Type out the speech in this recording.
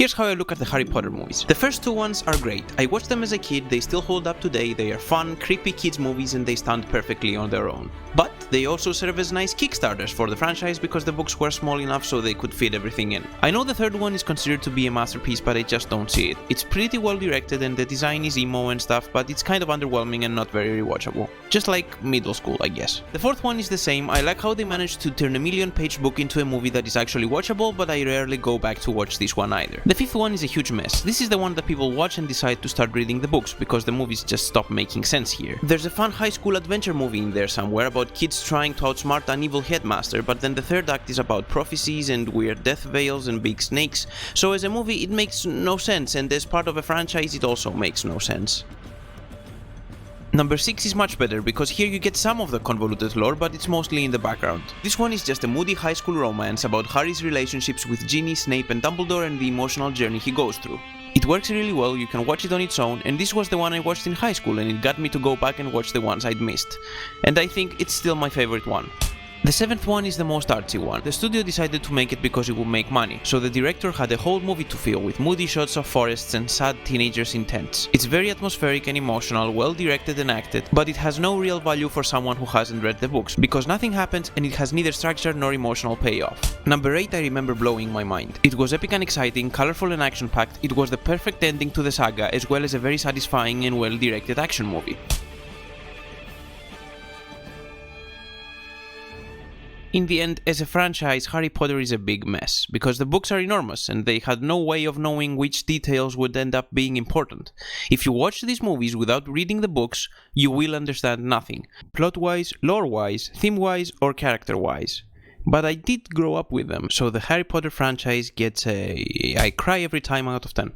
Here's how I look at the Harry Potter movies. The first two ones are great. I watched them as a kid, they still hold up today, they are fun, creepy kids movies and they stand perfectly on their own. But they also serve as nice kickstarters for the franchise because the books were small enough so they could fit everything in. I know the third one is considered to be a masterpiece, but I just don't see it. It's pretty well directed and the design is emo and stuff, but it's kind of underwhelming and not very rewatchable. Just like middle school, I guess. The fourth one is the same. I like how they managed to turn a million-page book into a movie that is actually watchable, but I rarely go back to watch this one either. The fifth one is a huge mess. This is the one that people watch and decide to start reading the books, because the movies just stop making sense here. There's a fun high school adventure movie in there somewhere about kids trying to outsmart an evil headmaster, but then the third act is about prophecies and weird death veils and big snakes, so as a movie it makes no sense, and as part of a franchise it also makes no sense. Number 6 is much better, because here you get some of the convoluted lore, but it's mostly in the background. This one is just a moody high school romance about Harry's relationships with Ginny, Snape and Dumbledore and the emotional journey he goes through. It works really well, you can watch it on its own, and this was the one I watched in high school and it got me to go back and watch the ones I'd missed. And I think it's still my favorite one. The seventh one is the most artsy one. The studio decided to make it because it would make money, so the director had a whole movie to fill with moody shots of forests and sad teenagers in tents. It's very atmospheric and emotional, well directed and acted, but it has no real value for someone who hasn't read the books, because nothing happens and it has neither structure nor emotional payoff. Number 8 I remember blowing my mind. It was epic and exciting, colorful and action-packed, it was the perfect ending to the saga as well as a very satisfying and well-directed action movie. In the end, as a franchise, Harry Potter is a big mess, because the books are enormous and they had no way of knowing which details would end up being important. If you watch these movies without reading the books, you will understand nothing, plot-wise, lore-wise, theme-wise, or character-wise. But I did grow up with them, so the Harry Potter franchise gets a I cry every time out of 10.